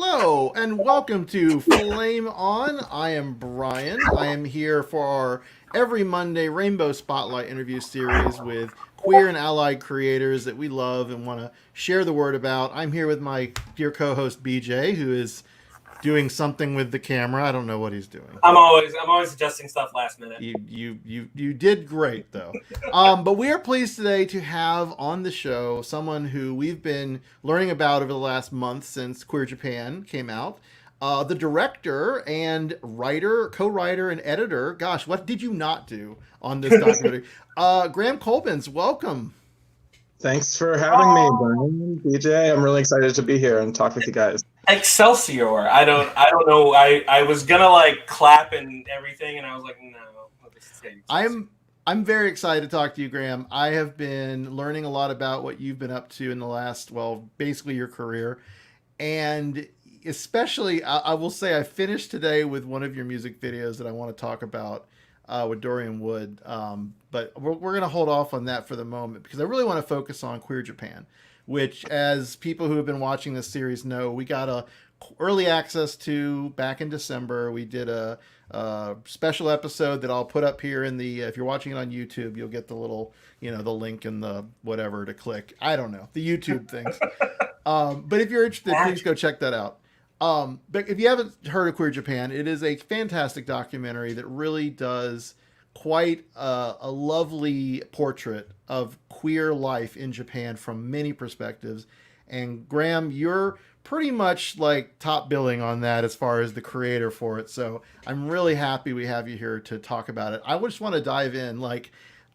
Hello and welcome to Flame On. I am Brian. I am here for our every Monday Rainbow Spotlight interview series with queer and allied creators that we love and want to share the word about. I'm here with my dear co-host BJ, who is doing something with the camera. I don't know what he's doing. I'm always adjusting stuff last minute. You did great though. But we are pleased today to have on the show someone who we've been learning about over the last month since Queer Japan came out. The director and writer, co-writer, and editor. Gosh, what did you not do on this documentary? Graham Kolbeins, welcome. Thanks for having me, Brian, BJ. I'm really excited to be here and talk with you guys. Excelsior! I don't know. I was gonna like clap and everything, and I was like, no. I'm very excited to talk to you, Graham. I have been learning a lot about what you've been up to in the last, basically your career, and especially I will say I finished today with one of your music videos that I want to talk about with Dorian Wood. But we're going to hold off on that for the moment because I really want to focus on Queer Japan, which, as people who have been watching this series know, we got a early access to back in December. We did a special episode that I'll put up here in the, if you're watching it on YouTube, you'll get the little, the link and the whatever to click. I don't know, the YouTube things. But if you're interested, please go check that out. But if you haven't heard of Queer Japan, it is a fantastic documentary that really does quite a lovely portrait of queer life in Japan from many perspectives. And Graham, you're pretty much like top billing on that as far as the creator for it. So I'm really happy we have you here to talk about it. I just want to dive in. Like,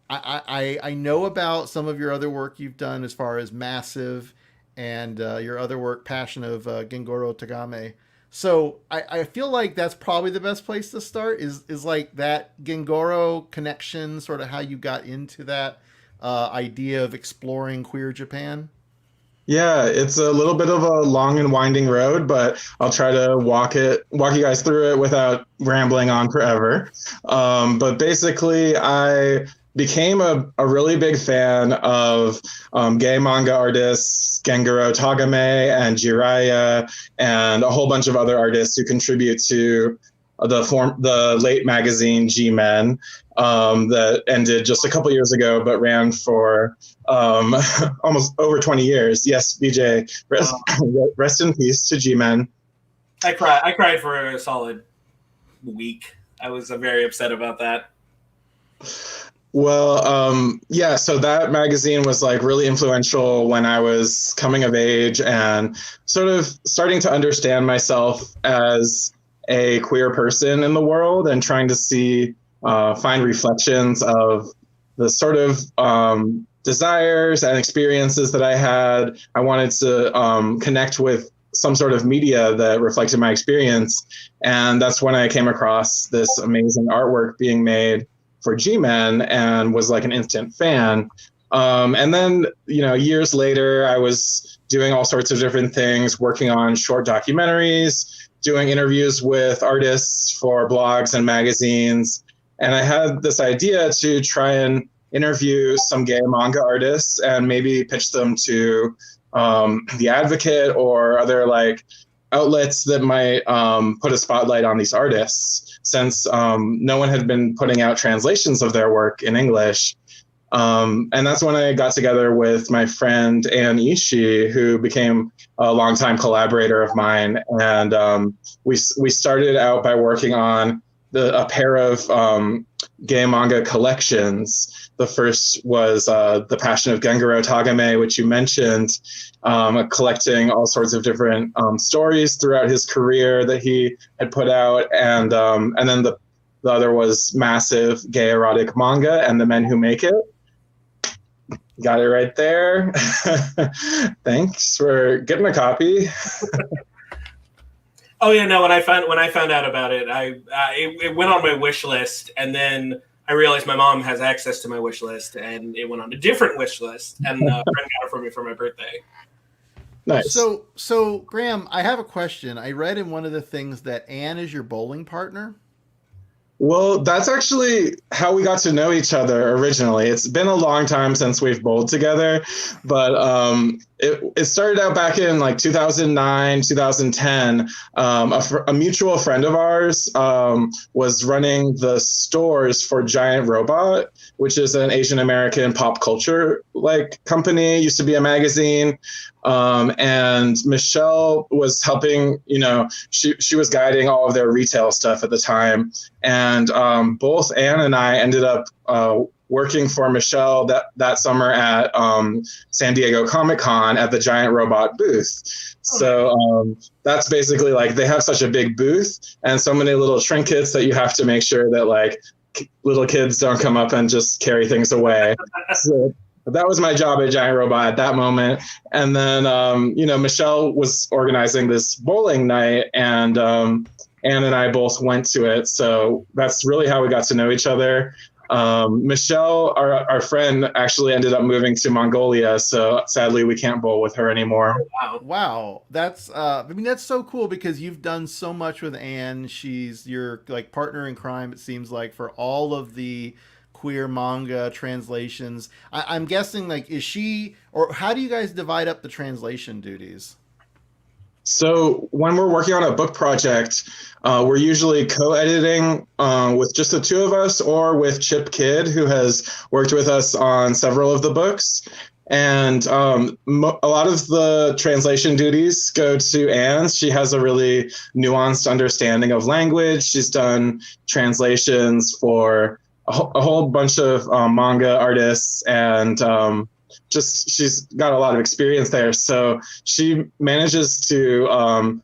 I know about some of your other work you've done as far as Massive and your other work, Passion of Gengoroh Tagame. So I feel like that's probably the best place to start is like that Gengoroh connection, sort of how you got into that idea of exploring queer Japan. Yeah, it's a little bit of a long and winding road, but I'll try to walk you guys through it without rambling on forever. But basically, I became a really big fan of gay manga artists, Gengoroh Tagame and Jiraiya, and a whole bunch of other artists who contribute to the late magazine G-Men that ended just a couple years ago, but ran for almost over 20 years. Yes, BJ, rest in peace to G-Men. I cried for a solid week. I was very upset about that. Well, yeah, so that magazine was like really influential when I was coming of age and sort of starting to understand myself as a queer person in the world and trying to find reflections of the sort of desires and experiences that I had. I wanted to connect with some sort of media that reflected my experience. And that's when I came across this amazing artwork being made for G-Men and was like an instant fan. And then, years later, I was doing all sorts of different things, working on short documentaries, doing interviews with artists for blogs and magazines. And I had this idea to try and interview some gay manga artists and maybe pitch them to The Advocate or other like outlets that might put a spotlight on these artists, since no one had been putting out translations of their work in English. And that's when I got together with my friend Anne Ishii, who became a longtime collaborator of mine. And we started out by working on a pair of gay manga collections. The first was The Passion of Gengoroh Tagame, which you mentioned, collecting all sorts of different stories throughout his career that he had put out. And then the other was Massive Gay Erotic Manga and the Men Who Make It. Got it right there. Thanks for getting a copy. Oh yeah, no. When I found out about it, it went on my wish list, and then I realized my mom has access to my wish list, and it went on a different wish list, and a friend got it for me for my birthday. Nice. So Graham, I have a question. I read in one of the things that Anne is your bowling partner. Well, that's actually how we got to know each other originally. It's been a long time since we've bowled together, but it started out back in like 2009, 2010. A mutual friend of ours was running the stores for Giant Robot, which is an Asian American pop culture like company. It used to be a magazine. And Michelle was helping, she was guiding all of their retail stuff at the time. And both Anne and I ended up working for Michelle that summer at San Diego Comic-Con at the Giant Robot booth. So that's basically like they have such a big booth and so many little trinkets that you have to make sure that like little kids don't come up and just carry things away. So that was my job at Giant Robot at that moment. And then, Michelle was organizing this bowling night, and Anne and I both went to it. So that's really how we got to know each other. Michelle, our friend, actually ended up moving to Mongolia, so sadly we can't bowl with her anymore. Wow. That's that's so cool because you've done so much with Anne. She's your like partner in crime, it seems like, for all of the queer manga translations. I'm guessing, like, is she, or how do you guys divide up the translation duties? So when we're working on a book project, we're usually co-editing with just the two of us, or with Chip Kidd, who has worked with us on several of the books. And a lot of the translation duties go to Anne. She has a really nuanced understanding of language. She's done translations for a whole bunch of manga artists, and she's got a lot of experience there. So she manages to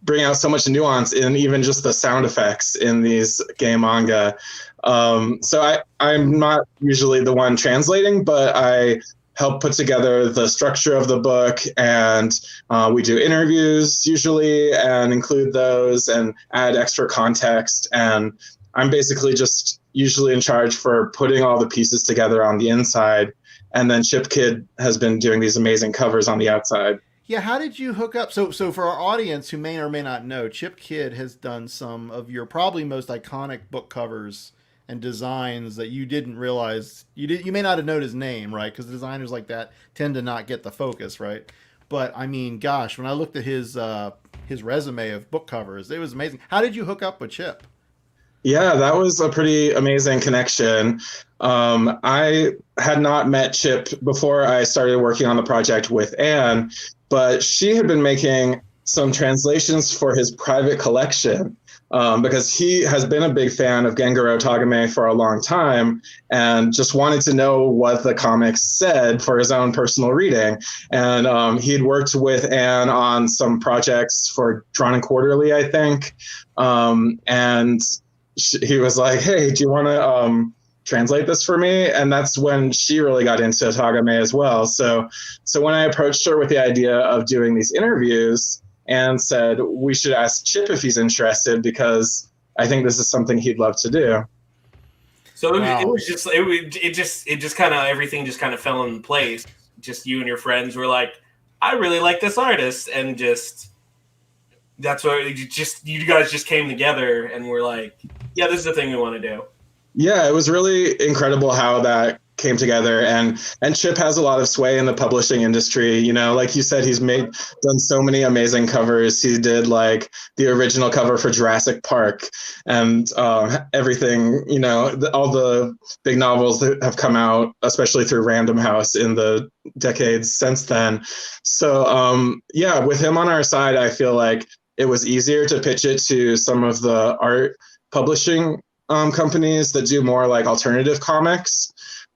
bring out so much nuance in even just the sound effects in these gay manga. So I'm not usually the one translating, but I help put together the structure of the book, and we do interviews usually and include those and add extra context. And I'm basically just usually in charge for putting all the pieces together on the inside. And then Chip Kidd has been doing these amazing covers on the outside. Yeah, how did you hook up? So for our audience who may or may not know, Chip Kidd has done some of your probably most iconic book covers and designs that you didn't realize you may not have known his name, right? Because designers like that tend to not get the focus, right? But I mean, gosh, when I looked at his resume of book covers, it was amazing. How did you hook up with Chip? Yeah, that was a pretty amazing connection. I had not met Chip before I started working on the project with Anne, but she had been making some translations for his private collection because he has been a big fan of Gengoroh Tagame for a long time and just wanted to know what the comics said for his own personal reading. And he'd worked with Anne on some projects for Drawn and Quarterly, I think. And he was like, hey, do you want to translate this for me? And that's when she really got into Tagame as well. So when I approached her with the idea of doing these interviews, and said we should ask Chip if he's interested because I think this is something he'd love to do. So it just kind of everything just kind of fell in place. Just you and your friends were like, I really like this artist, and just that's what you guys just came together and were like, yeah, this is the thing we want to do. Yeah, it was really incredible how that came together, and Chip has a lot of sway in the publishing industry. Like you said, he's done so many amazing covers. He did like the original cover for Jurassic Park and everything, all the big novels that have come out, especially through Random House in the decades since then. So with him on our side, I feel like it was easier to pitch it to some of the art publishing companies that do more like alternative comics.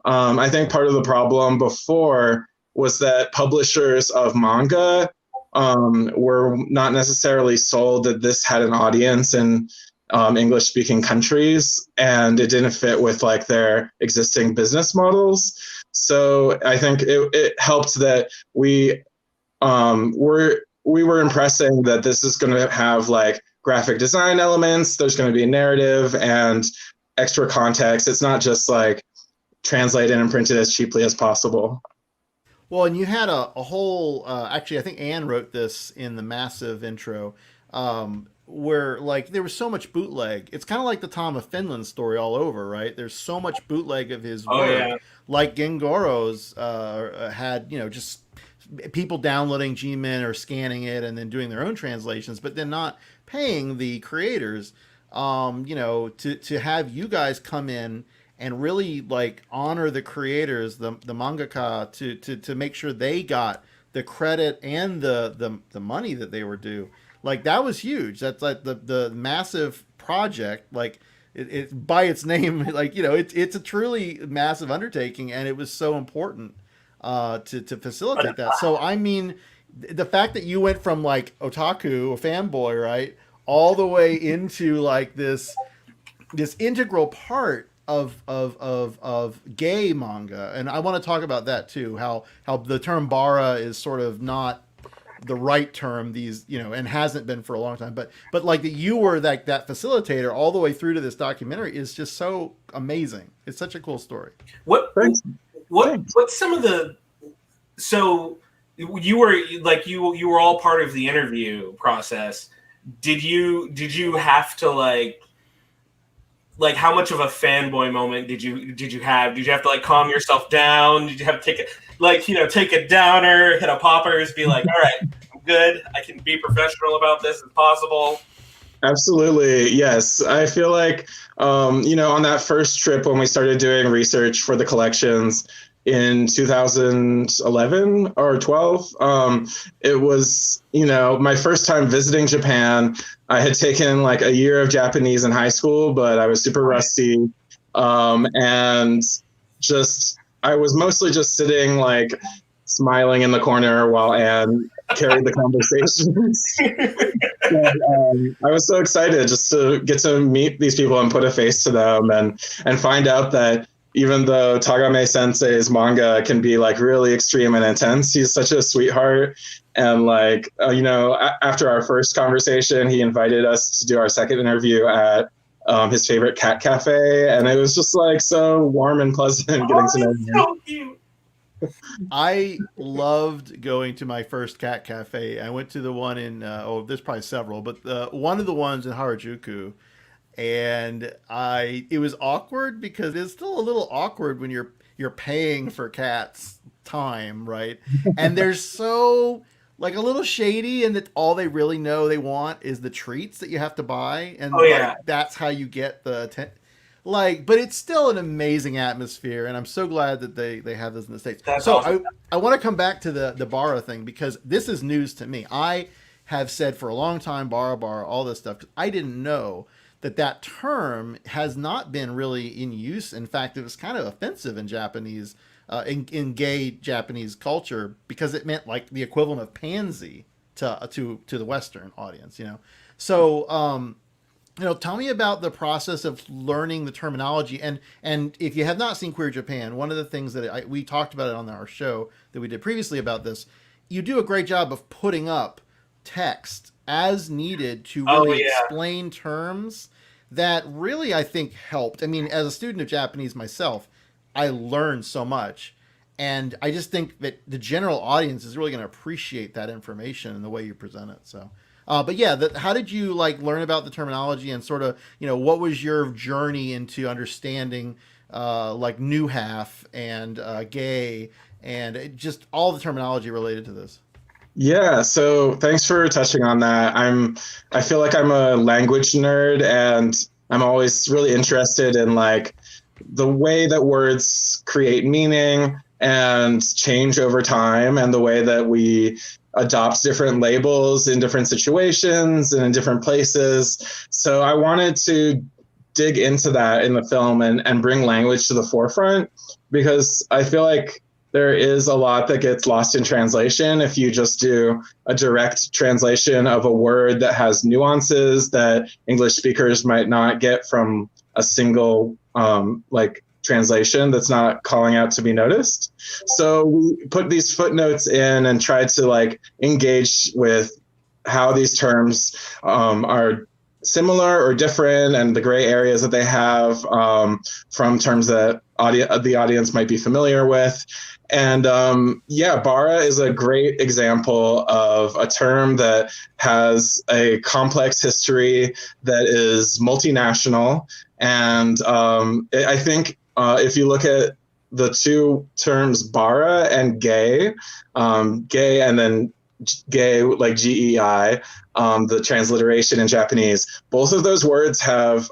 I think part of the problem before was that publishers of manga were not necessarily sold that this had an audience in English-speaking countries, and it didn't fit with like their existing business models. So I think it helped that we were impressing that this is going to have like graphic design elements. There's going to be a narrative and extra context. It's not just like translated and printed as cheaply as possible. Well, and you had a whole, actually, I think Anne wrote this in the massive intro, where like there was so much bootleg. It's kind of like the Tom of Finland story all over, right? There's so much bootleg of his work, like Gengoroh's had, just people downloading Gmin or scanning it and then doing their own translations, but then not paying the creators. To have you guys come in and really like honor the creators, the mangaka, to make sure they got the credit and the money that they were due. Like that was huge. That's like the massive project. Like it by its name, like it's a truly massive undertaking, and it was so important to facilitate that. So I mean, the fact that you went from like otaku, a fanboy, right, all the way into like this integral part of gay manga, and I want to talk about that too. How the term bara is sort of not the right term and hasn't been for a long time, but like that you were that facilitator all the way through to this documentary is just so amazing. It's such a cool story. What's some of the, so you were all part of the interview process. Did you have to like how much of a fanboy moment did you have? Did you have to like calm yourself down? Did you have to take a downer, hit a poppers, be like, all right, I'm good. I can be professional about this as possible. Absolutely. Yes. I feel like, on that first trip when we started doing research for the collections in 2011 or 12, it was, my first time visiting Japan. I had taken like a year of Japanese in high school, but I was super rusty. And I was mostly just sitting like smiling in the corner while Anne carried the conversations. I was so excited just to get to meet these people and put a face to them and find out that even though Tagame Sensei's manga can be like really extreme and intense, he's such a sweetheart. And like, after our first conversation, he invited us to do our second interview at his favorite cat cafe. And it was just like so warm and pleasant getting to know him. So cute. I loved going to my first cat cafe. I went to the one in, there's probably several, but one of the ones in Harajuku. And it was awkward because it's still a little awkward when you're paying for cats' time, right? And they're so like a little shady, and that all they really know they want is the treats that you have to buy, and that's how you get the but it's still an amazing atmosphere, and I'm so glad that they have this in the States. That's so awesome. I want to come back to the bara thing, because this is news to me. I have said for a long time bara, all this stuff, because I didn't know that term has not been really in use. In fact, it was kind of offensive in Japanese, in gay Japanese culture, because it meant like the equivalent of pansy to the Western audience, So, tell me about the process of learning the terminology. And if you have not seen Queer Japan, one of the things that we talked about it on our show that we did previously about this, you do a great job of putting up text as needed to really explain terms that really, I think, helped. I mean, as a student of Japanese myself, I learned so much. And I just think that the general audience is really going to appreciate that information and the way you present it. So, but yeah, how did you learn about the terminology, and sort of, what was your journey into understanding new half and gay and just all the terminology related to this? Yeah, so thanks for touching on that. I feel like I'm a language nerd, and I'm always really interested in the way that words create meaning and change over time, and the way that we adopt different labels in different situations and in different places. So I wanted to dig into that in the film and bring language to the forefront, because I feel like there is a lot that gets lost in translation if you just do a direct translation of a word that has nuances that English speakers might not get from a single translation that's not calling out to be noticed. So we put these footnotes in and tried to engage with how these terms are similar or different, and the gray areas that they have from terms that the audience might be familiar with. And bara is a great example of a term that has a complex history that is multinational. And I think if you look at the two terms bara and gay, gay and then gay like GEI, the transliteration in Japanese. Both of those words have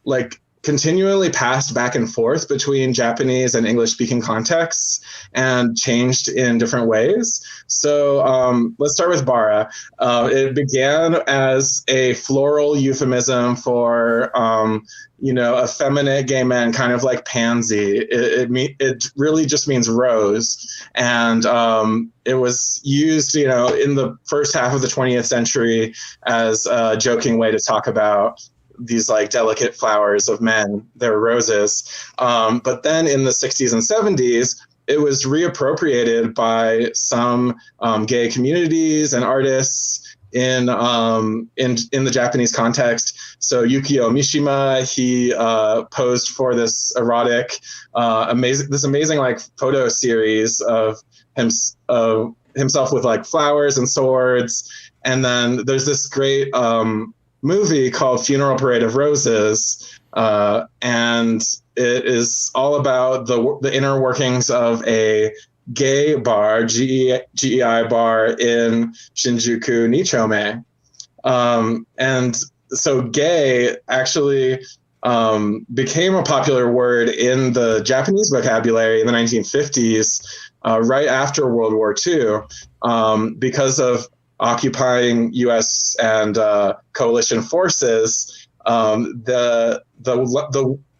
like continually passed back and forth between Japanese and English speaking contexts and changed in different ways. So let's start with bara. It began as a floral euphemism for, effeminate gay men, kind of like pansy. It really just means rose. And it was used, in the first half of the 20th century as a joking way to talk about these like delicate flowers of men, they're roses. But then in the 60s and 70s, it was reappropriated by some gay communities and artists in the Japanese context. So Yukio Mishima, he posed for this erotic, amazing like photo series of himself with like flowers and swords. And then there's this great movie called Funeral Parade of Roses, and it is all about the inner workings of a gay bar, GEI bar in Shinjuku Nichome. And so gay actually became a popular word in the Japanese vocabulary in the 1950s, right after World War II, because of occupying U.S. and coalition forces. The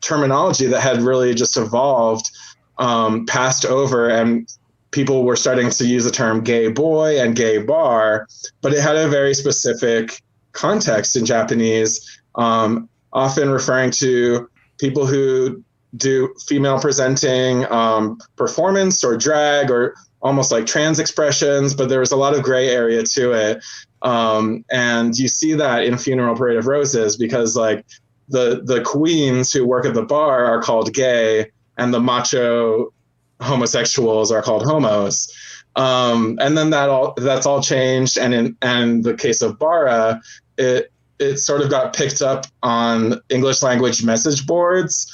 terminology that had really just evolved passed over, and people were starting to use the term gay boy and gay bar, but it had a very specific context in Japanese, often referring to people who do female presenting performance or drag or almost like trans expressions, but there was a lot of gray area to it. And you see that in Funeral Parade of Roses, because like the queens who work at the bar are called gay and the macho homosexuals are called homos. And then that's all changed. And in the case of bara, it sort of got picked up on English language message boards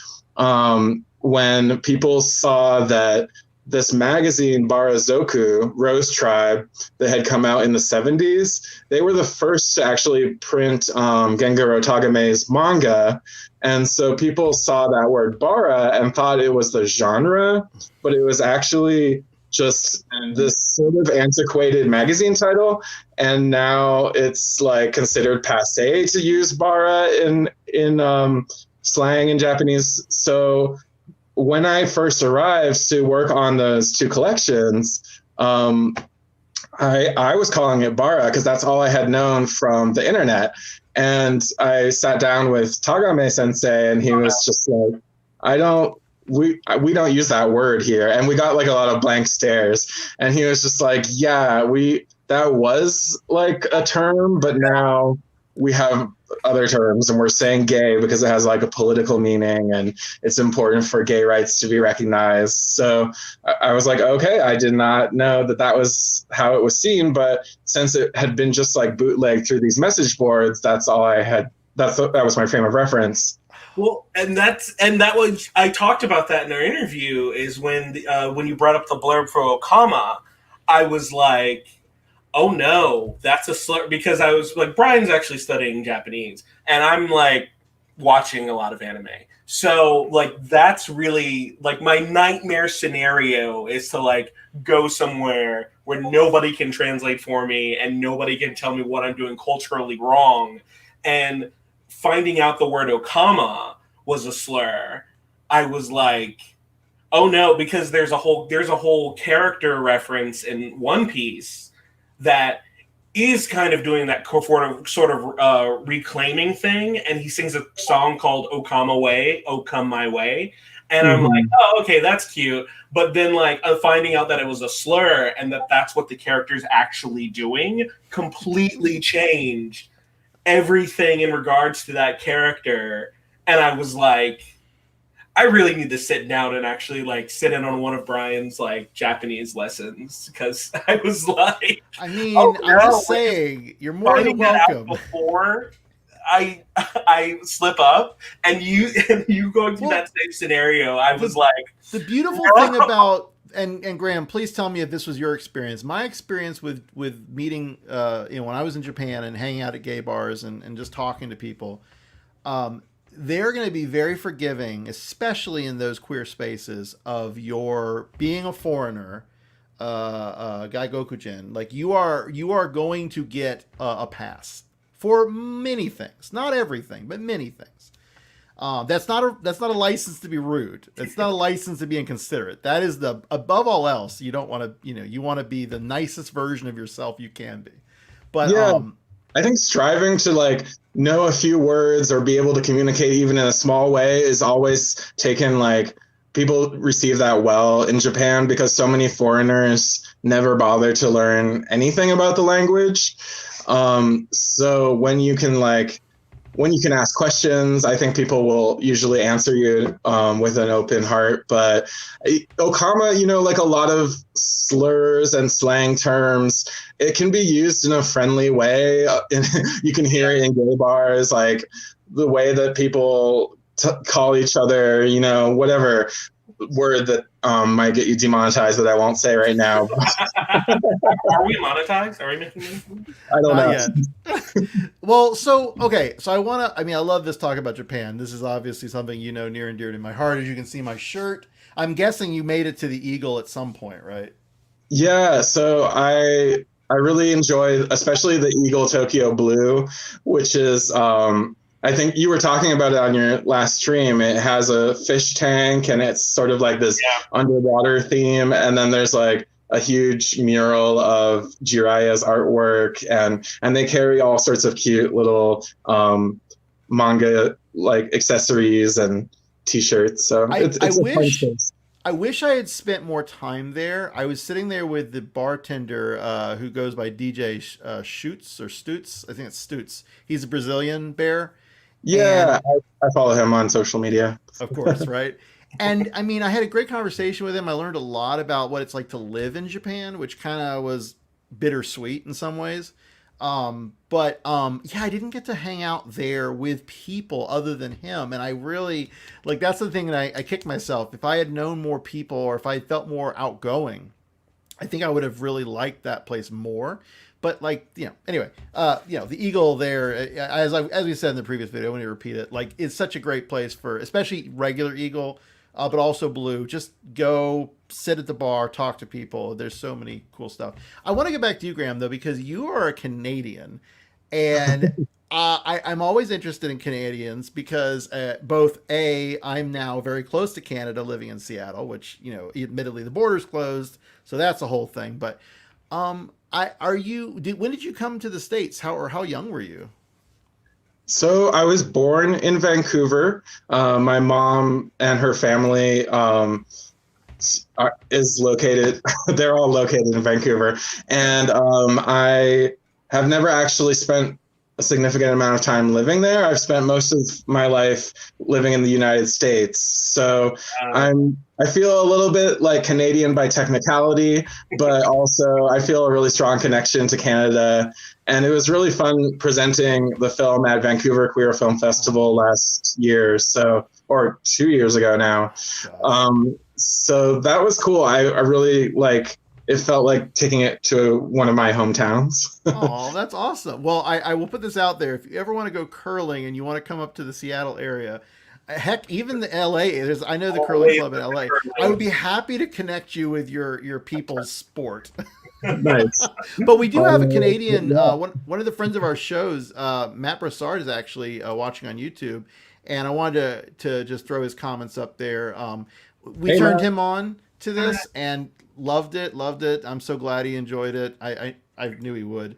when people saw that this magazine, Barazoku, Rose Tribe, that had come out in the 70s, they were the first to actually print Gengoroh Tagame's manga. And so people saw that word bara and thought it was the genre, but it was actually just this sort of antiquated magazine title. And now it's like considered passé to use bara in slang in Japanese. So when I first arrived to work on those two collections, I was calling it bara because that's all I had known from the internet. And I sat down with Tagame sensei, and he was just like, we don't use that word here. And we got like a lot of blank stares. And he was just like, yeah, that was like a term, but now we have other terms, and we're saying gay because it has like a political meaning and it's important for gay rights to be recognized. So I was like, okay, I did not know that was how it was seen, but since it had been just like bootlegged through these message boards, that's all I had. That was my frame of reference. Well, and that was, I talked about that in our interview, is when you brought up the blurb for Okama, I was like, oh no, that's a slur, because I was like, Brian's actually studying Japanese and I'm like watching a lot of anime. So like, that's really like my nightmare scenario, is to like go somewhere where nobody can translate for me and nobody can tell me what I'm doing culturally wrong. And finding out the word Okama was a slur, I was like, oh no, because there's a whole character reference in One Piece that is kind of doing that sort of reclaiming thing, and he sings a song called "O Come Away, O Come My Way," and I'm like, oh, okay, that's cute. But then, like, finding out that it was a slur and that's what the character's actually doing completely changed everything in regards to that character. And I was like, I really need to sit down and actually like sit in on one of Brian's like Japanese lessons, because I was like, I mean, I'm just saying, you're more than welcome. Before, I slip up, and you going through that same scenario. I was like, the beautiful thing about and Graham, please tell me if this was your experience. My experience with meeting, when I was in Japan and hanging out at gay bars and just talking to people, they're going to be very forgiving, especially in those queer spaces, of your being a foreigner, gaigokujin. Like you are going to get a pass for many things, not everything, but many things. That's not a license to be rude. It's not a license to be inconsiderate. That is above all else. You don't want to, you want to be the nicest version of yourself you can be. But yeah, I think striving to like know a few words or be able to communicate even in a small way is always taken, like, people receive that well in Japan because so many foreigners never bother to learn anything about the language. So when you can ask questions, I think people will usually answer you with an open heart. But Okama, like a lot of slurs and slang terms, it can be used in a friendly way. You can hear it in gay bars, like the way that people call each other, whatever word that might get you demonetized that I won't say right now. Are we monetized? Are we making money? I don't know. Yet. Well, so I love this talk about Japan. This is obviously something near and dear to my heart. As you can see my shirt, I'm guessing you made it to the Eagle at some point, right? Yeah, so I really enjoy especially the Eagle Tokyo Blue, which is I think you were talking about it on your last stream. It has a fish tank and it's sort of like this underwater theme. And then there's like a huge mural of Jiraya's artwork, and they carry all sorts of cute little manga like accessories and t-shirts. So it's a fun space. I wish I had spent more time there. I was sitting there with the bartender who goes by DJ Schutz or Stutz. I think it's Stutz. He's a Brazilian bear. Yeah, I follow him on social media. Of course, right? And I mean, I had a great conversation with him. I learned a lot about what it's like to live in Japan, which kind of was bittersweet in some ways. But I didn't get to hang out there with people other than him. And I really, that's the thing that I kicked myself. If I had known more people or if I felt more outgoing, I think I would have really liked that place more. But anyway, the Eagle there, as we said in the previous video, I want to repeat it, it's such a great place for, especially regular Eagle, but also Blue. Just go sit at the bar, talk to people. There's so many cool stuff. I want to get back to you, Graham, though, because you are a Canadian, and I'm always interested in Canadians because I'm now very close to Canada, living in Seattle, which admittedly the border's closed, so that's a whole thing. But when did you come to the States? How young were you? So I was born in Vancouver. My mom and her family is located, they're all located in Vancouver. And I have never actually spent a significant amount of time living there. I've spent most of my life living in the United States. So I feel a little bit like Canadian by technicality, but also I feel a really strong connection to Canada. And it was really fun presenting the film at Vancouver Queer Film Festival last year, or 2 years ago now. So that was cool. I really it felt like taking it to one of my hometowns. Oh, that's awesome. Well, I will put this out there. If you ever want to go curling and you want to come up to the Seattle area, heck, even the LA, I know the curling club in LA. I would be happy to connect you with your people's sport. Nice. But we do have a Canadian, one of the friends of our shows, Matt Brassard, is actually watching on YouTube, and I wanted to just throw his comments up there. We turned him on to this and loved it. I'm so glad he enjoyed it. I knew he would.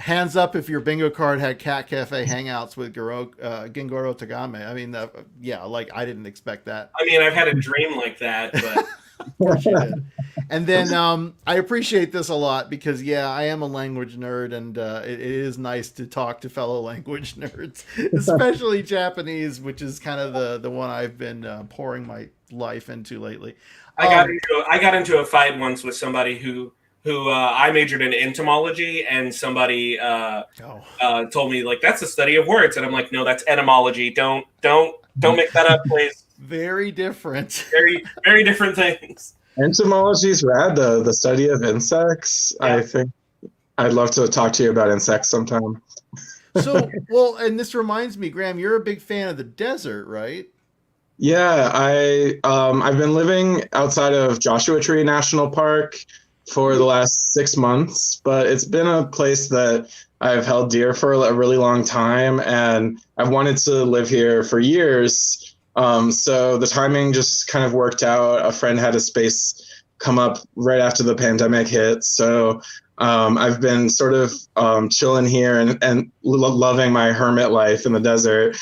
Hands up if your bingo card had Cat Cafe hangouts with Gengoroh Tagame. I mean, I didn't expect that. I mean, I've had a dream like that, but of course you did. And then I appreciate this a lot because I am a language nerd, and it is nice to talk to fellow language nerds, especially Japanese, which is kind of the one I've been pouring my life into lately. I got into a fight once with somebody who who I majored in entomology, and somebody told me like that's the study of words, and I'm like, no, that's etymology. Don't make that up, please. Very different. Very different things. Entomology is rad, though. The study of insects. Yeah. I think I'd love to talk to you about insects sometime. So, well, and this reminds me, Graham, you're a big fan of the desert, right? Yeah, I've been living outside of Joshua Tree National Park for the last 6 months, but it's been a place that I've held dear for a really long time, and I've wanted to live here for years. So the timing just kind of worked out. A friend had a space come up right after the pandemic hit, so I've been sort of chilling here and loving my hermit life in the desert.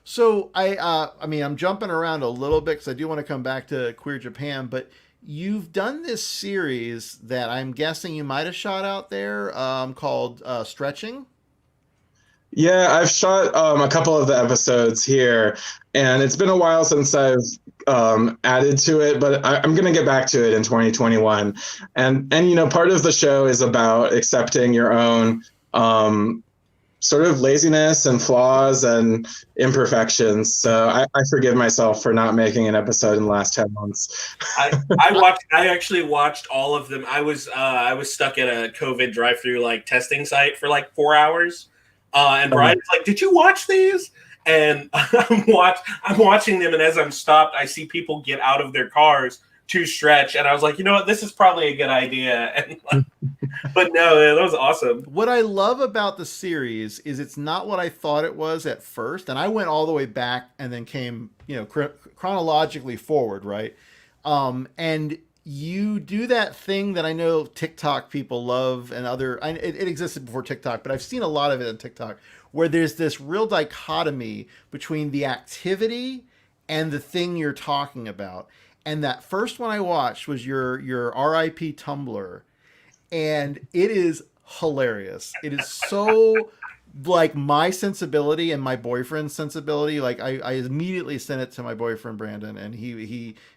So I mean, I'm jumping around a little bit because I do want to come back to Queer Japan, but you've done this series that I'm guessing you might have shot out there called Stretching. Yeah, I've shot a couple of the episodes here, and it's been a while since I've added to it, but I'm going to get back to it in 2021. And you know, part of the show is about accepting your own sort of laziness and flaws and imperfections. So I forgive myself for not making an episode in the last 10 months. I actually watched all of them. I was stuck at a COVID drive-through like testing site for like 4 hours. And Brian's like, "Did you watch these?" And I'm watching them, and as I'm stopped, I see people get out of their cars to stretch, and I was like, you know what, this is probably a good idea. And but no, that was awesome. What I love about the series is it's not what I thought it was at first, and I went all the way back and then came, you know, chronologically forward, right? And you do that thing that I know TikTok people love, and it existed before TikTok, but I've seen a lot of it on TikTok, where there's this real dichotomy between the activity and the thing you're talking about. And that first one I watched was your RIP Tumblr, and it is hilarious. It is so like my sensibility and my boyfriend's sensibility. Like I immediately sent it to my boyfriend Brandon, and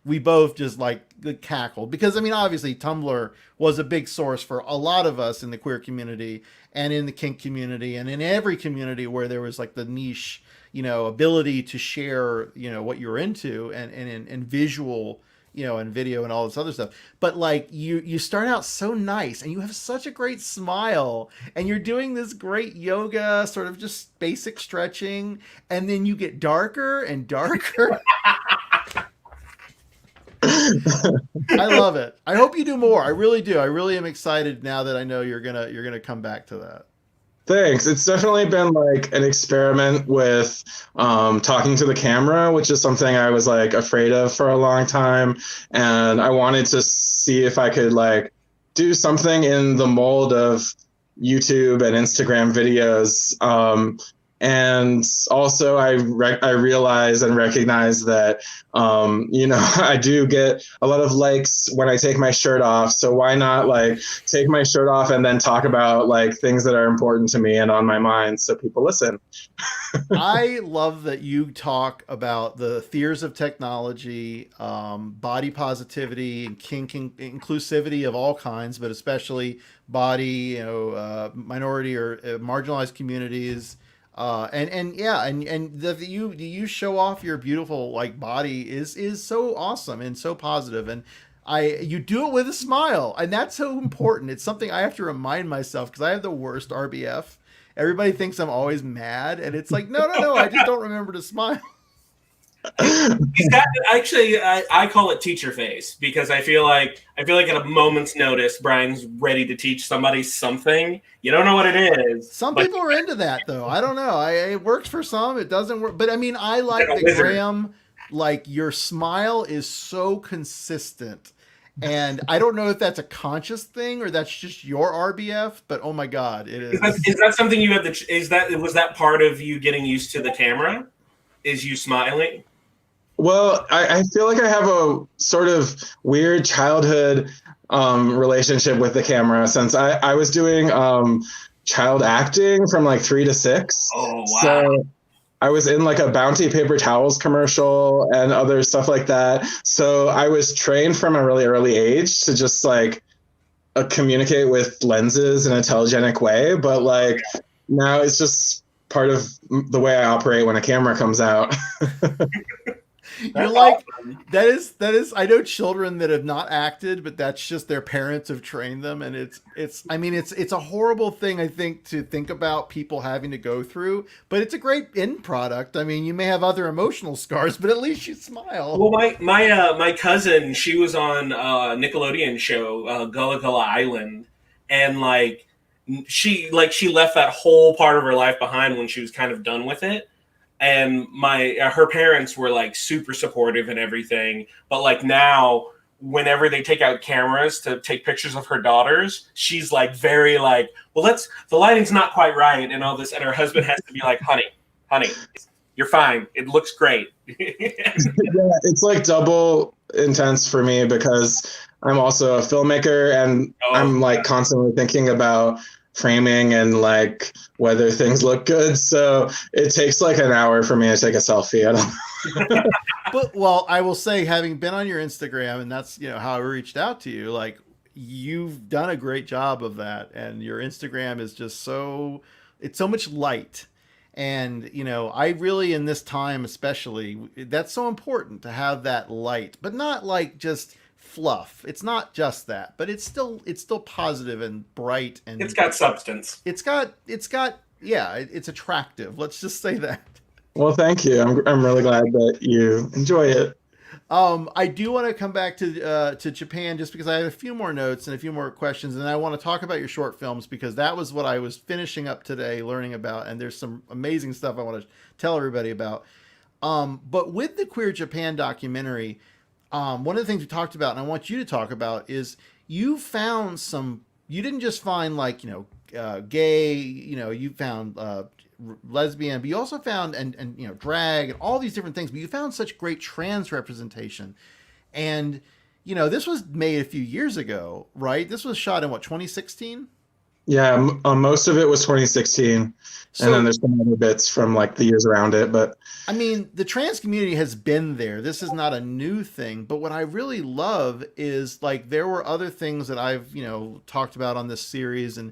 we both just like cackled, because I mean, obviously Tumblr was a big source for a lot of us in the queer community and in the kink community and in every community where there was like the niche, you know, ability to share, you know, what you're into and visual, you know, and video and all this other stuff. But like you start out so nice and you have such a great smile and you're doing this great yoga, sort of just basic stretching, and then you get darker and darker. I love it. I hope you do more. I really do. I really am excited now that I know you're gonna come back to that. Thanks. It's definitely been like an experiment with talking to the camera, which is something I was like afraid of for a long time. And I wanted to see if I could like do something in the mold of YouTube and Instagram videos. And also I realize and recognize that, you know, I do get a lot of likes when I take my shirt off. So why not like take my shirt off and then talk about like things that are important to me and on my mind so people listen. I love that you talk about the fears of technology, body positivity, and kink inclusivity of all kinds, but especially body, you know, minority or marginalized communities. And you show off your beautiful like body is so awesome and so positive, and you do it with a smile, and that's so important. It's something I have to remind myself, because I have the worst RBF. Everybody thinks I'm always mad, and it's like no, I just don't remember to smile. Actually, I call it teacher face, because I feel like at a moment's notice, Brian's ready to teach somebody something. You don't know what it is. Some people are into that, though. I don't know. It works for some. It doesn't work. But I mean, I like that, Graham, like your smile is so consistent. And I don't know if that's a conscious thing or that's just your RBF, but oh my God, it is. Is that something you have was that part of you getting used to the camera? Is you smiling? Well, I feel like I have a sort of weird childhood relationship with the camera, since I was doing child acting from like 3 to 6. Oh, wow. So I was in like a Bounty paper towels commercial and other stuff like that. So I was trained from a really early age to just like communicate with lenses in a telegenic way, but like now it's just part of the way I operate when a camera comes out. You're like, that is I know children that have not acted, but that's just their parents have trained them, and it's I mean it's a horrible thing, I think, to think about people having to go through, but it's a great end product. I mean, you may have other emotional scars, but at least you smile. Well, my cousin, she was on a Nickelodeon show, Gullah Gullah Island, and she left that whole part of her life behind when she was kind of done with it. And her parents were like super supportive and everything, but like now, whenever they take out cameras to take pictures of her daughters, she's like very like, well, the lighting's not quite right and all this, and her husband has to be like, honey, you're fine, it looks great. Yeah, it's like double intense for me because I'm also a filmmaker, and I'm like constantly thinking about framing and like whether things look good, so it takes like an hour for me to take a selfie. But well, I will say, having been on your Instagram, and that's, you know, how I reached out to you, like you've done a great job of that, and your Instagram is just it's so much light. And, you know, I really, in this time especially, that's so important to have that light, but not like just fluff. It's not just that, but it's still positive and bright, and it's got substance. It's attractive. Let's just say that. Well, thank you. I'm really glad that you enjoy it. I do want to come back to Japan, just because I have a few more notes and a few more questions, and I want to talk about your short films, because that was what I was finishing up today learning about, and there's some amazing stuff I want to tell everybody about. But with the Queer Japan documentary, one of the things we talked about, and I want you to talk about, is you didn't just find like, you know, gay, you know, you found lesbian, but you also found and you know, drag and all these different things, but you found such great trans representation. And, you know, this was made a few years ago, right? This was shot in what, 2016? Yeah, most of it was 2016, So, and then there's some other bits from like the years around it. But I mean, the trans community has been there. This is not a new thing. But what I really love is, like, there were other things that I've, you know, talked about on this series. And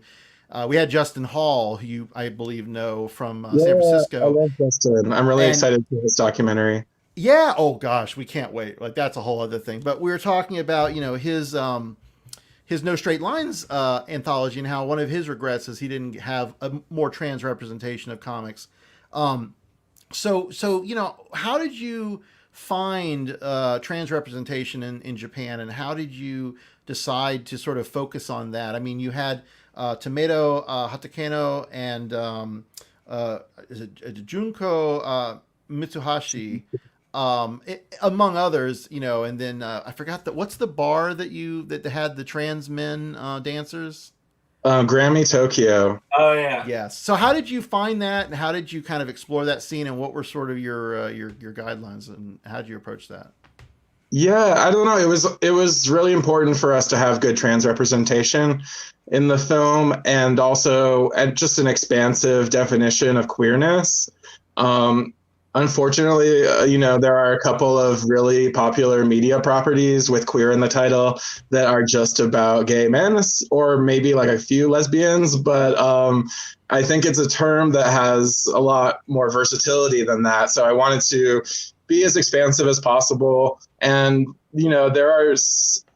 we had Justin Hall, who you, I believe, know from San Francisco. I love Justin. I'm really excited for this documentary. Yeah. Oh, gosh, we can't wait. Like, that's a whole other thing. But we were talking about, you know, his No Straight Lines anthology, and how one of his regrets is he didn't have a more trans representation of comics. So you know, how did you find trans representation in Japan, and how did you decide to sort of focus on that? I mean, you had Tomato Hatakeno and is it Junko Mitsuhashi, among others, you know, and then I forgot what's the bar that had the trans men dancers? Grammy Tokyo. Oh yeah. Yes. So how did you find that, and how did you kind of explore that scene, and what were sort of your guidelines, and how did you approach that? Yeah, I don't know. It was really important for us to have good trans representation in the film, and also just an expansive definition of queerness. Unfortunately, you know, there are a couple of really popular media properties with queer in the title that are just about gay men, or maybe like a few lesbians. But I think it's a term that has a lot more versatility than that. So I wanted to be as expansive as possible. And, you know,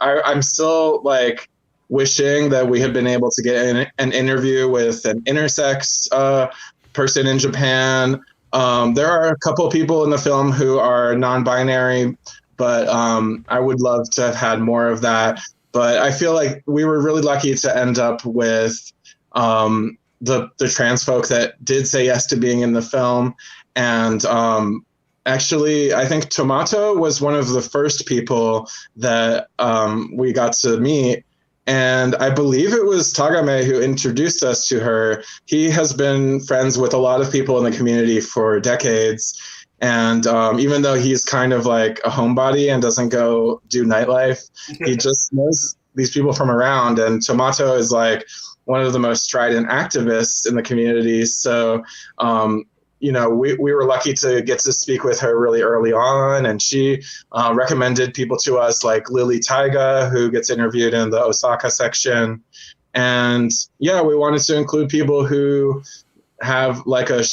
I'm still like wishing that we had been able to get an interview with an intersex person in Japan. There are a couple people in the film who are non-binary, but I would love to have had more of that. But I feel like we were really lucky to end up with the trans folk that did say yes to being in the film. And actually, I think Tomato was one of the first people that we got to meet. And I believe it was Tagame who introduced us to her. He has been friends with a lot of people in the community for decades. And even though he's kind of like a homebody and doesn't go do nightlife, he just knows these people from around. And Tomato is like one of the most strident activists in the community. So, we were lucky to get to speak with her really early on, and she recommended people to us like Lily Taiga, who gets interviewed in the Osaka section. And yeah, we wanted to include people who have like a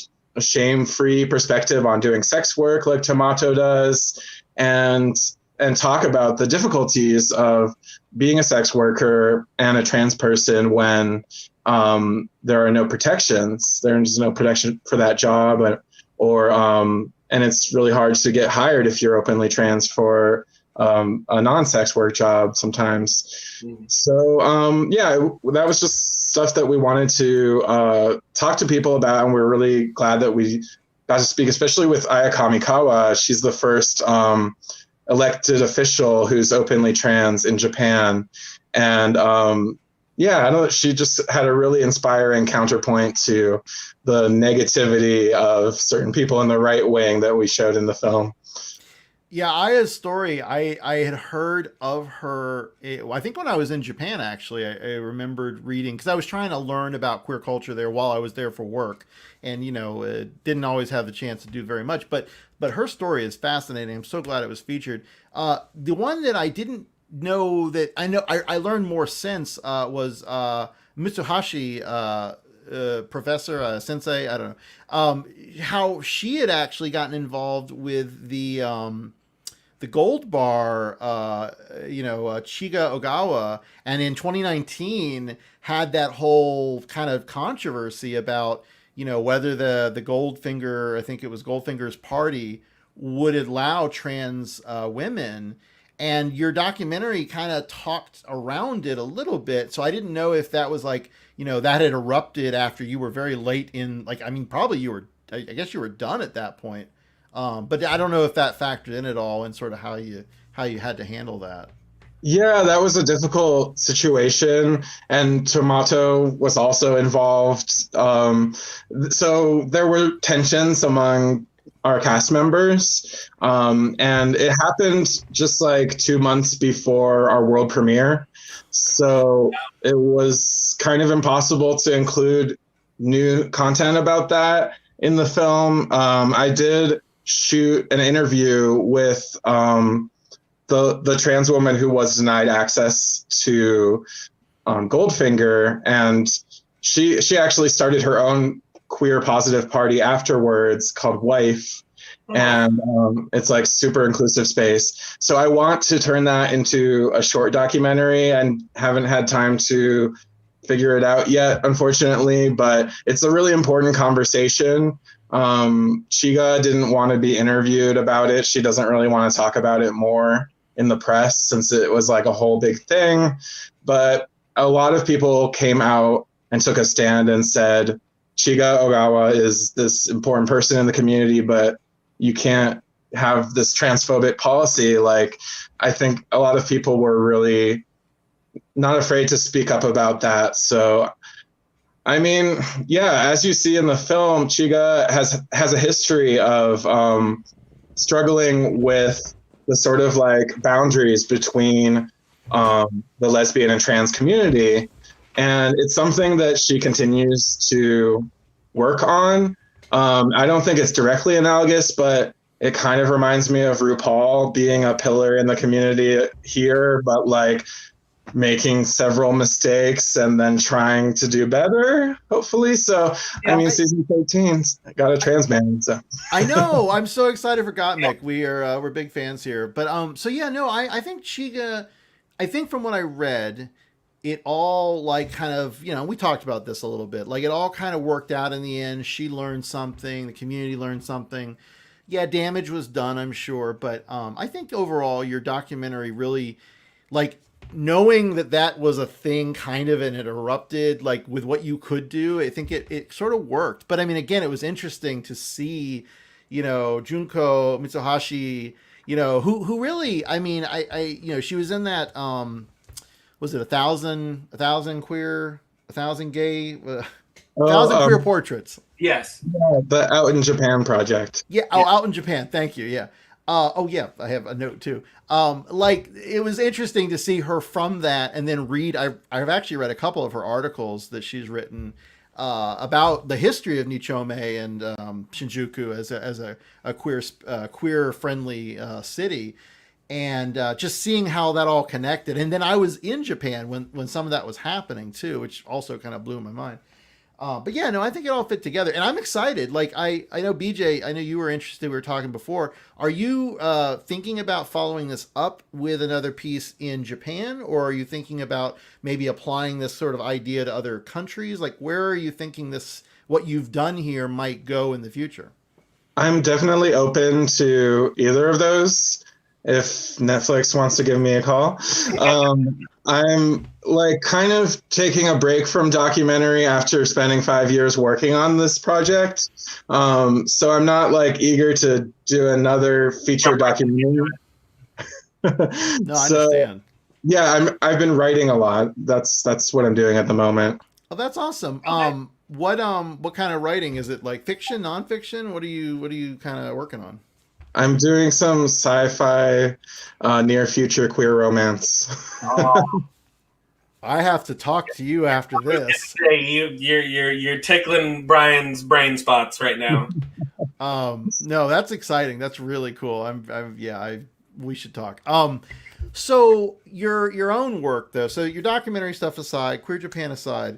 shame-free perspective on doing sex work like Tomato does, and talk about the difficulties of being a sex worker and a trans person when there are no protections. There's no protection for that job, and it's really hard to get hired if you're openly trans for a non-sex work job sometimes. So that was just stuff that we wanted to talk to people about, and we're really glad that we got to speak, especially with Aya Kamikawa. She's the first elected official who's openly trans in Japan, and I know that she just had a really inspiring counterpoint to the negativity of certain people in the right wing that we showed in the film. Yeah, Aya's story, I had heard of her, I think when I was in Japan, actually. I remembered reading, because I was trying to learn about queer culture there while I was there for work, and, didn't always have the chance to do very much, but her story is fascinating. I'm so glad it was featured. The one that I didn't know that I learned more since was Mitsuhashi, professor, sensei, I don't know, how she had actually gotten involved with the Gold Bar, Chiga Ogawa, and in 2019 had that whole kind of controversy about, whether the Goldfinger, I think it was Goldfinger's party, would allow trans women. And your documentary kind of talked around it a little bit. So I didn't know if that was like, that had erupted after you were very late in, probably I guess you were done at that point. But I don't know if that factored in at all, and sort of how you had to handle that. Yeah, that was a difficult situation, and Tomato was also involved. So there were tensions among our cast members, and it happened just like 2 months before our world premiere. So it was kind of impossible to include new content about that in the film. I did shoot an interview with the trans woman who was denied access to Goldfinger, and she actually started her own queer positive party afterwards called Wife, and it's like super inclusive space. So I want to turn that into a short documentary, and haven't had time to figure it out yet, unfortunately, but it's a really important conversation. Chiga didn't want to be interviewed about it. She doesn't really want to talk about it more in the press since it was like a whole big thing. But a lot of people came out and took a stand and said, Chiga Ogawa is this important person in the community, but you can't have this transphobic policy. Like, I think a lot of people were really not afraid to speak up about that. So I mean, yeah, as you see in the film, Chiga has a history of struggling with the sort of like boundaries between the lesbian and trans community. And it's something that she continues to work on. I don't think it's directly analogous, but it kind of reminds me of RuPaul being a pillar in the community here, but like making several mistakes and then trying to do better, hopefully. So, yeah, I mean, season 13 got a trans man. So I know, I'm so excited for Gottmik. We're big fans here. But so yeah, no, I think Chiga, I think from what I read, it all like kind of, we talked about this a little bit, like it all kind of worked out in the end. She learned something, the community learned something. Yeah, damage was done, I'm sure. But I think overall your documentary really, like, knowing that was a thing kind of, and it erupted like with what you could do, I think it sort of worked. But I mean, again, it was interesting to see, Junko Mitsuhashi, who really, I mean, I she was in that, was it 1,000 queer, 1,000 gay, 1,000 queer portraits? Yes. Yeah, the Out in Japan project. Yeah. Oh, Out in Japan. Thank you. Yeah. Oh yeah, I have a note too. Like it was interesting to see her from that, and then read. I've actually read a couple of her articles that she's written, about the history of Nichome and Shinjuku as a queer friendly city, and just seeing how that all connected. And then I was in Japan when some of that was happening too, which also kind of blew my mind. But yeah, no, I think it all fit together, and I'm excited. Like I know BJ, I know you were interested. We were talking before. Are you thinking about following this up with another piece in Japan, or are you thinking about maybe applying this sort of idea to other countries? Like, where are you thinking this, what you've done here, might go in the future? I'm definitely open to either of those. If Netflix wants to give me a call. I'm like kind of taking a break from documentary after spending 5 years working on this project. So I'm not like eager to do another feature documentary. No, I understand. Yeah, I've been writing a lot. That's what I'm doing at the moment. Oh, that's awesome. What kind of writing is it? Like fiction, nonfiction? What are you kind of working on? I'm doing some sci-fi, near future queer romance. Oh. I have to talk to you after this. You're tickling Brian's brain spots right now. No, that's exciting. That's really cool. We should talk. So your own work though. So your documentary stuff aside, Queer Japan aside,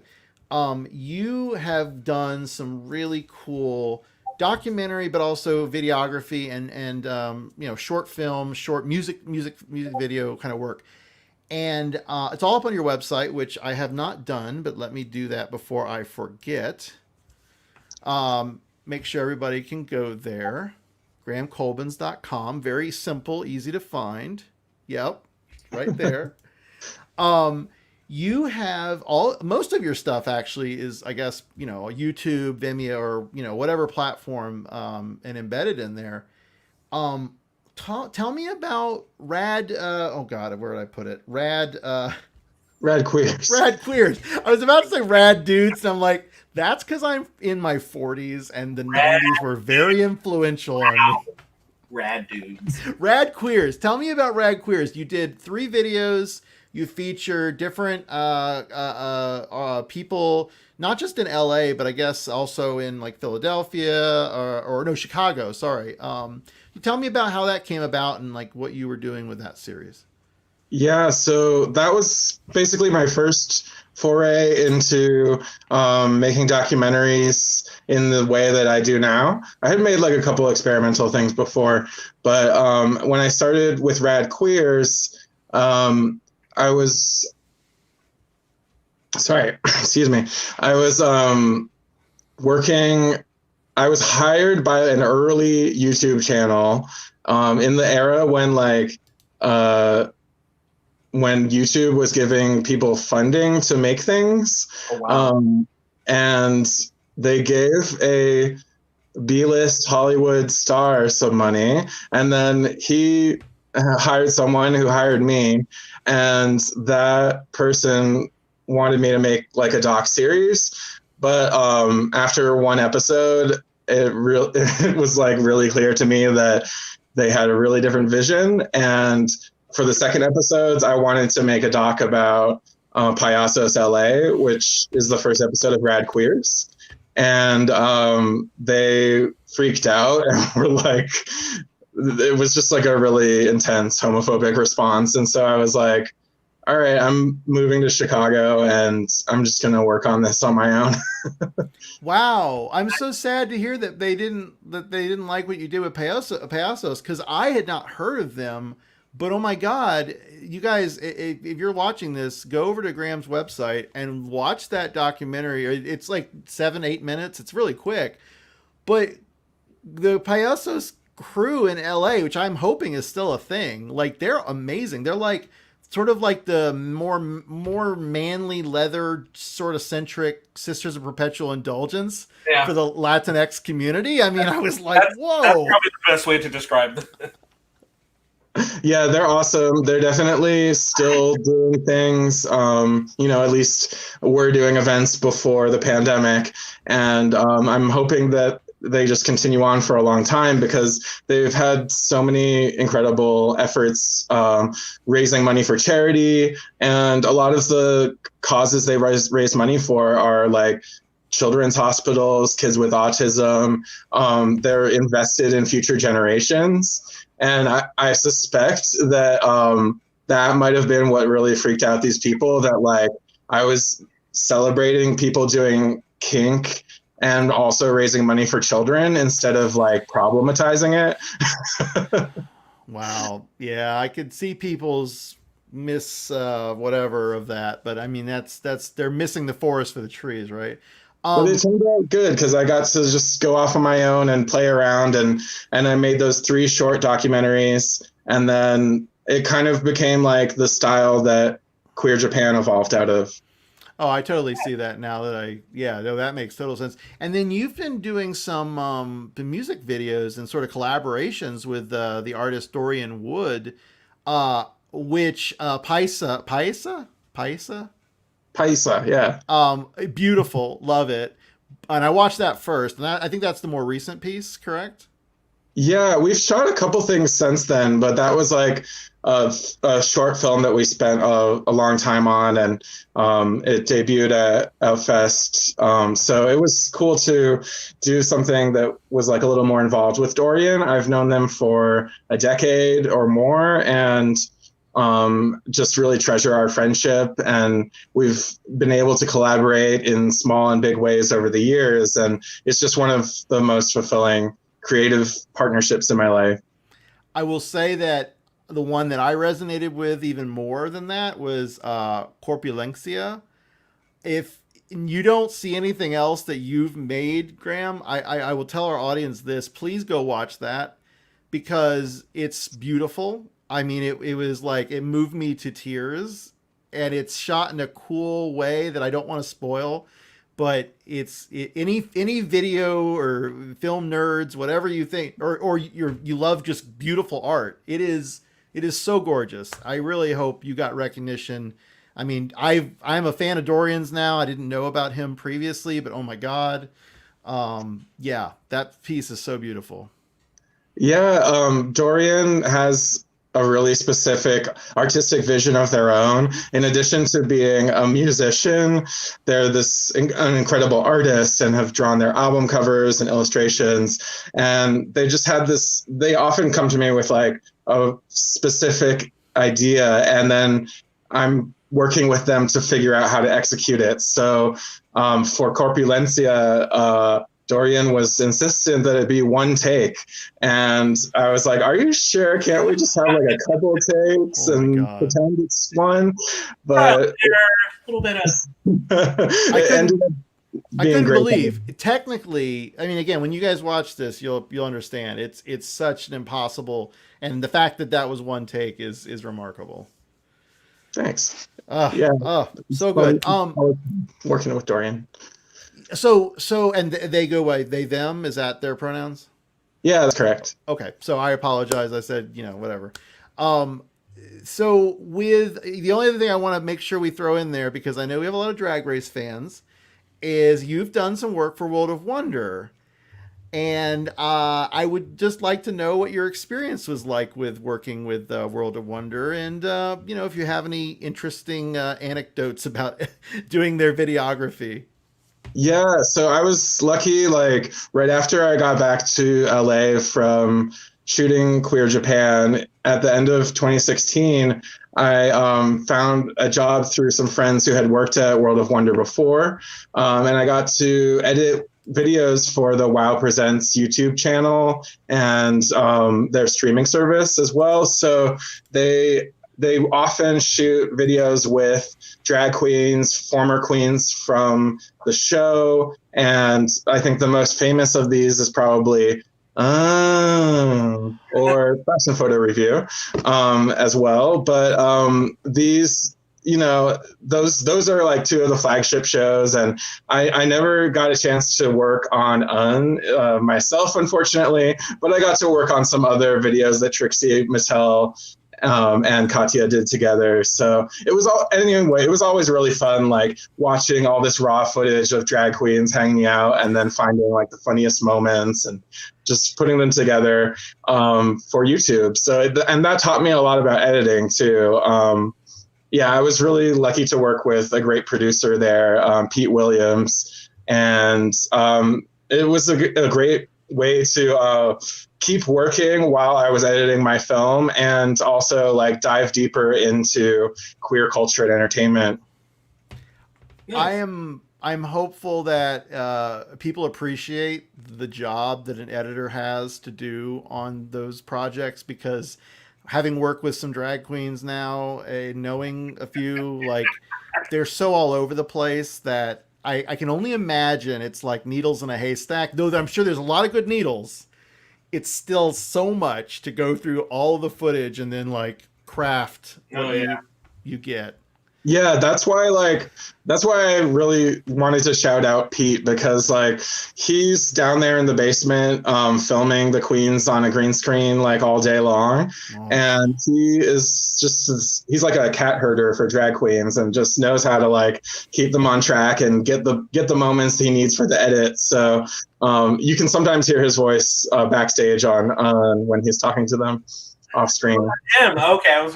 you have done some really cool documentary, but also videography and short film, short music video kind of work. And it's all up on your website, which I have not done, but let me do that before I forget. Make sure everybody can go there. GrahamKolbeins.com. Very simple, easy to find. Yep, right there. You have most of your stuff actually is, I guess, YouTube, Vimeo, or whatever platform, and embedded in there. Tell me about Rad. Oh God, where did I put it? Rad Queers. Rad Queers. I was about to say Rad Dudes, and I'm like, that's because I'm in my 40s, and the 90s were very influential on me. Rad Dudes. Rad Queers. Tell me about Rad Queers. You did 3 videos. You feature different people, not just in LA, but I guess also in like Philadelphia or no, Chicago. Sorry. Tell me about how that came about and like what you were doing with that series. Yeah, so that was basically my first foray into making documentaries in the way that I do now. I had made like a couple experimental things before, but when I started with Rad Queers, I was excuse me. I was I was hired by an early YouTube channel in the era when when YouTube was giving people funding to make things. Oh, wow. And they gave a B-list Hollywood star some money, and then he hired someone who hired me, and that person wanted me to make like a doc series. But after one episode, it was like really clear to me that they had a really different vision. And for the second episodes, I wanted to make a doc about Payasos L.A, which is the first episode of Rad Queers. And they freaked out and were like, it was just like a really intense homophobic response. And so I was like, all right, I'm moving to Chicago and I'm just going to work on this on my own. Wow. I'm so sad to hear that they didn't like what you did with Payasos, because I had not heard of them. But oh my God, you guys, if you're watching this, go over to Graham's website and watch that documentary. It's like 7-8 minutes. It's really quick. But the Payasos crew in LA, which I'm hoping is still a thing, like they're amazing. They're like sort of like the more manly leather sort of centric Sisters of Perpetual Indulgence for the Latinx community. I mean, I was like, whoa. That's probably the best way to describe them. Yeah, they're awesome. They're definitely still doing things. At least we're doing events before the pandemic. And I'm hoping that they just continue on for a long time, because they've had so many incredible efforts raising money for charity. And a lot of the causes they raise money for are like children's hospitals, kids with autism. They're invested in future generations. And I suspect that that might have been what really freaked out these people, that like I was celebrating people doing kink and also raising money for children instead of like problematizing it. Wow. Yeah, I could see people's whatever of that, but I mean that's they're missing the forest for the trees, right? But it turned out good because I got to just go off on my own and play around, and I made those 3 short documentaries, and then it kind of became like the style that Queer Japan evolved out of. Oh, I totally see that now no, that makes total sense. And then you've been doing some music videos and sort of collaborations with the artist Dorian Wood, which PAISA, yeah. Beautiful, love it. And I watched that first, and I think that's the more recent piece, correct? Yeah, we've shot a couple things since then, but that was like a short film that we spent a long time on, and it debuted at Outfest. So it was cool to do something that was like a little more involved with Dorian. I've known them for a decade or more, and just really treasure our friendship, and we've been able to collaborate in small and big ways over the years, and it's just one of the most fulfilling creative partnerships in my life. I will say that the one that I resonated with even more than that was Corpulencia. If you don't see anything else that you've made, Graham, I will tell our audience this: please go watch that, because it's beautiful. I mean, it was like, it moved me to tears, and it's shot in a cool way that I don't want to spoil, but any video or film nerds, whatever you think, or you love just beautiful art, it is so gorgeous. I really hope you got recognition. I mean, I'm a fan of Dorian's now. I didn't know about him previously, but oh my God. Yeah, that piece is so beautiful. Yeah, Dorian has a really specific artistic vision of their own. In addition to being a musician, they're an incredible artist and have drawn their album covers and illustrations. And they just had this, they often come to me with like a specific idea, and then I'm working with them to figure out how to execute it. So for Corpulencia, Dorian was insistent that it be one take. And I was like, are you sure? Can't we just have like a couple of takes and pretend it's one? But a little bit of it ended up I couldn't believe. Technically, I mean, again, when you guys watch this, you'll understand. It's such an impossible, and the fact that was one take is remarkable. Thanks. Yeah. Oh, so good. Working with Dorian. So, and they go by they, them. Is that their pronouns? Yeah, that's correct. Okay. So I apologize. I said, whatever. So with the only other thing I want to make sure we throw in there, because I know we have a lot of Drag Race fans, is you've done some work for World of Wonder. And I would just like to know what your experience was like with working with World of Wonder, and if you have any interesting anecdotes about doing their videography. Yeah, so I was lucky, like right after I got back to LA from shooting Queer Japan at the end of 2016, I found a job through some friends who had worked at World of Wonder before, and I got to edit videos for the WoW Presents YouTube channel and their streaming service as well. So they often shoot videos with drag queens, former queens from the show. And I think the most famous of these is probably or Fashion Photo Review as well. But these, those are like two of the flagship shows. And I never got a chance to work on myself, unfortunately, but I got to work on some other videos that Trixie Mattel and Katya did together. So it was always really fun, like watching all this raw footage of drag queens hanging out and then finding like the funniest moments and just putting them together for YouTube. So, and that taught me a lot about editing too. I was really lucky to work with a great producer there, Pete Williams, and it was a great way to keep working while I was editing my film, and also like dive deeper into queer culture and entertainment. Nice. I'm hopeful that people appreciate the job that an editor has to do on those projects, because having worked with some drag queens now, knowing a few, like, they're so all over the place that I can only imagine it's like needles in a haystack. Though I'm sure there's a lot of good needles, it's still so much to go through all of the footage and then like craft what you get. Yeah, that's why I really wanted to shout out Pete, because like he's down there in the basement filming the queens on a green screen like all day long. Oh. And he's like a cat herder for drag queens, and just knows how to like keep them on track and get the moments he needs for the edit. So you can sometimes hear his voice backstage on when he's talking to them off screen. Okay,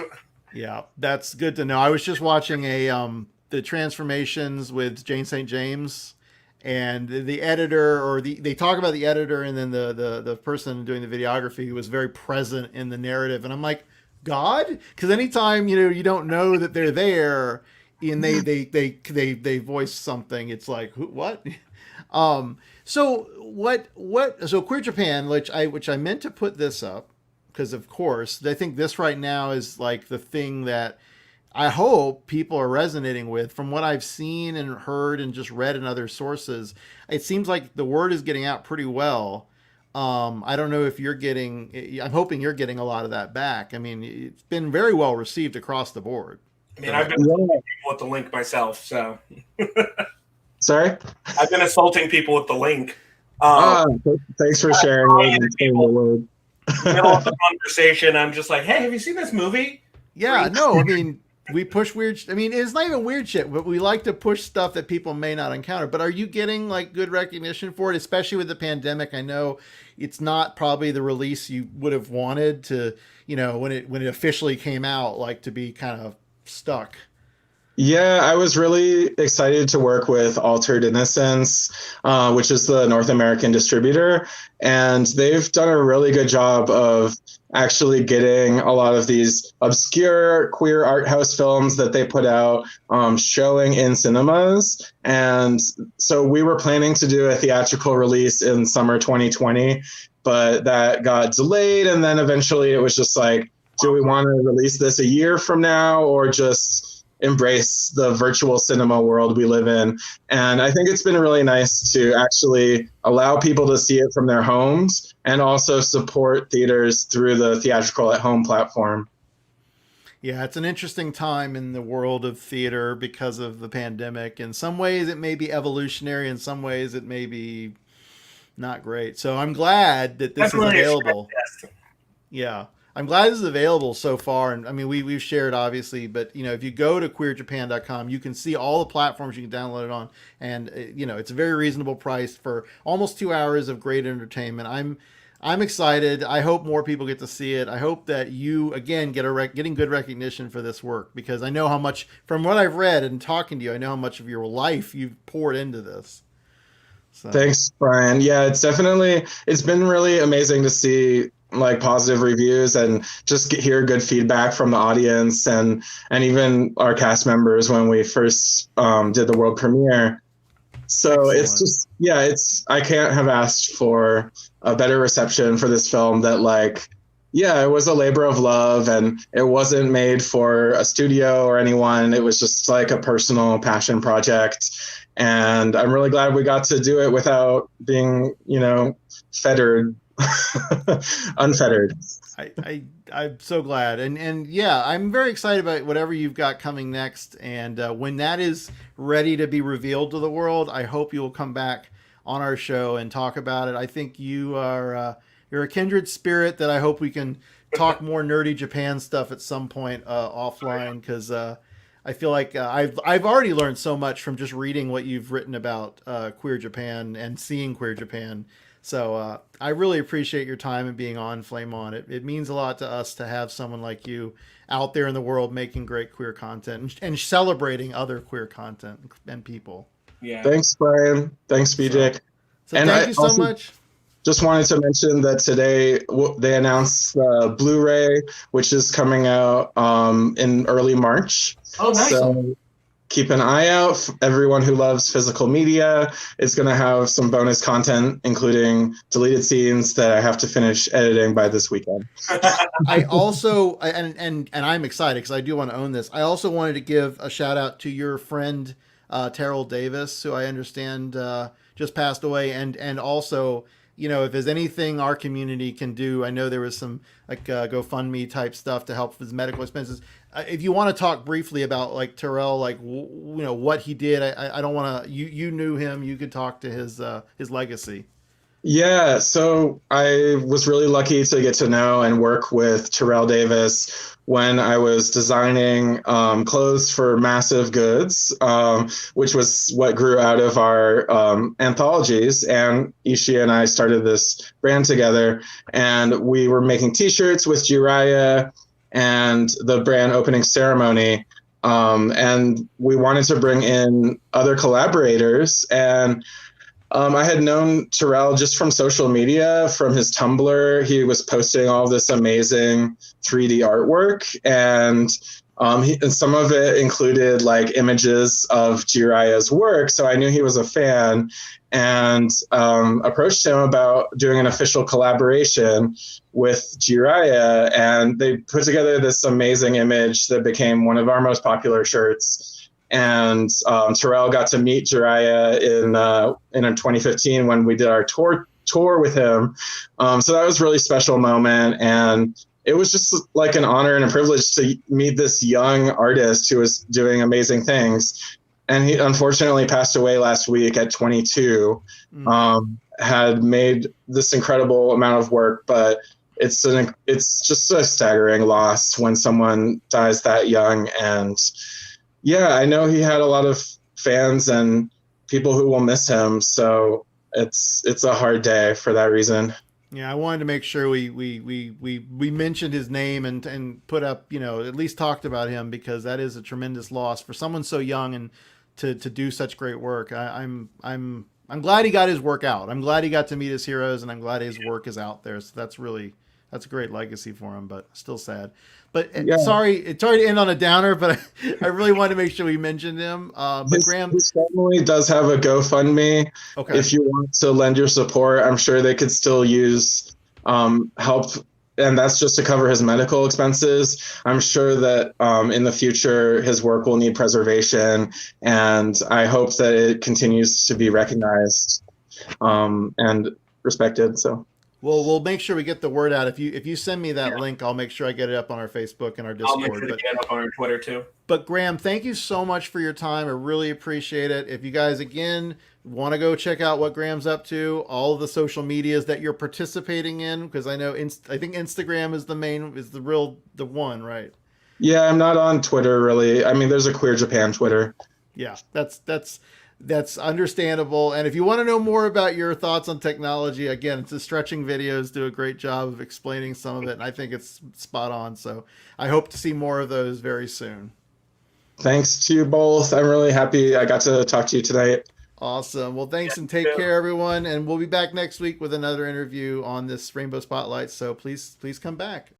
Yeah, that's good to know. I was just watching the transformations with Jane St. James, and the editor, or they talk about the editor, and then the person doing the videography was very present in the narrative, and I'm like, God, because anytime you don't know that they're there, and they voice something, it's like, what? So Queer Japan, which I meant to put this up, because of course I think this right now is like the thing that I hope people are resonating with. From what I've seen and heard and just read in other sources, it seems like the word is getting out pretty well. I don't know if I'm hoping you're getting a lot of that back. I mean, it's been very well received across the board. I mean, I've been assaulting people with the link myself, so. Sorry? I've been assaulting people with the link. Thanks for sharing the word. Middle of the conversation, I'm just like, hey, have you seen this movie? Yeah, no, I mean, we push weird. I mean, it's not even weird shit, but we like to push stuff that people may not encounter. But are you getting like good recognition for it, especially with the pandemic? I know it's not probably the release you would have wanted to, when it officially came out, like to be kind of stuck. Yeah, I was really excited to work with Altered Innocence, which is the North American distributor. And they've done a really good job of actually getting a lot of these obscure queer art house films that they put out showing in cinemas. And so we were planning to do a theatrical release in summer 2020, but that got delayed. And then eventually it was just like, do we want to release this a year from now, or just embrace the virtual cinema world we live in? And I think it's been really nice to actually allow people to see it from their homes, and also support theaters through the theatrical at home platform. Yeah, it's an interesting time in the world of theater because of the pandemic. In some ways it may be evolutionary, in some ways it may be not great. So I'm glad that this is available. Yeah. I'm glad this is available so far. And I mean, we've shared obviously, but if you go to queerjapan.com, you can see all the platforms you can download it on. And it's a very reasonable price for almost 2 hours of great entertainment. I'm excited. I hope more people get to see it. I hope that you, again, getting good recognition for this work, because I know how much, from what I've read and talking to you, I know how much of your life you've poured into this. So. Thanks, Brian. Yeah, it's been really amazing to see like positive reviews and just hear good feedback from the audience and even our cast members when we first did the world premiere. So excellent. It's just, I can't have asked for a better reception for this film that it was a labor of love, and it wasn't made for a studio or anyone. It was just like a personal passion project. And I'm really glad we got to do it without being, fettered. Unfettered. I'm so glad, and yeah, I'm very excited about whatever you've got coming next. And when that is ready to be revealed to the world, I hope you will come back on our show and talk about it. I think you're a kindred spirit that I hope we can talk more nerdy Japan stuff at some point offline, because I feel like I've already learned so much from just reading what you've written about Queer Japan and seeing Queer Japan. So I really appreciate your time and being on Flame On. It means a lot to us to have someone like you out there in the world making great queer content and celebrating other queer content and people. Yeah. Thanks, Brian. Thanks, BJ. So And thank I you so also much. just wanted to mention that today they announced Blu-ray, which is coming out in early March. Oh, nice. So keep an eye out. Everyone who loves physical media is going to have some bonus content, including deleted scenes that I have to finish editing by this weekend. I also, and I'm excited because I do want to own this. I also wanted to give a shout out to your friend Terrell Davis, who I understand just passed away, and also, you know, if there's anything our community can do, I know there was some like GoFundMe type stuff to help with his medical expenses. If you want to talk briefly about like Terrell, like you know what he did, I don't want to. You knew him, you could talk to his legacy. Yeah, so I was really lucky to get to know and work with Terrell Davis when I was designing clothes for Massive Goods, which was what grew out of our anthologies. And Ishii and I started this brand together, and we were making T-shirts with Jiraiya and the brand opening ceremony. And we wanted to bring in other collaborators, and I had known Terrell just from social media, from his Tumblr. He was posting all this amazing 3D artwork, and some of it included like images of Jiraiya's work. So I knew he was a fan, and approached him about doing an official collaboration with Jiraiya. And they put together this amazing image that became one of our most popular shirts. And Terrell got to meet Jiraiya in 2015 when we did our tour with him. So that was a really special moment, and it was just like an honor and a privilege to meet this young artist who was doing amazing things. And he unfortunately passed away last week at 22. Had made this incredible amount of work, but it's just a staggering loss when someone dies that young. And yeah, I know he had a lot of fans and people who will miss him, so it's a hard day for that reason. Yeah, I wanted to make sure we mentioned his name and put up, you know, at least talked about him, because that is a tremendous loss for someone so young and to do such great work. I'm glad he got his work out. I'm glad he got to meet his heroes, and I'm glad his work is out there. So that's a great legacy for him, but still sad. But yeah. Sorry to end on a downer, but I really wanted to make sure we mentioned him. But Graham, his family does have a GoFundMe. Okay. If you want to lend your support, I'm sure they could still use help, and that's just to cover his medical expenses. I'm sure that in the future his work will need preservation, and I hope that it continues to be recognized and respected. So. Well, we'll make sure we get the word out. If you send me that link, I'll make sure I get it up on our Facebook and our Discord. I'll make sure to get it up on our Twitter too. But Graham, thank you so much for your time. I really appreciate it. If you guys, again, want to go check out what Graham's up to, all of the social medias that you're participating in, because I know I think Instagram is the one, right? Yeah, I'm not on Twitter really. I mean, there's a Queer Japan Twitter. Yeah, that's understandable. And if you want to know more about your thoughts on technology, again, it's the Stretching videos do a great job of explaining some of it, and I think it's spot on. So I hope to see more of those very soon. Thanks to you both. I'm really happy I got to talk to you tonight. Awesome. Well, thanks, and take care, everyone. And we'll be back next week with another interview on this Rainbow Spotlight. So please come back.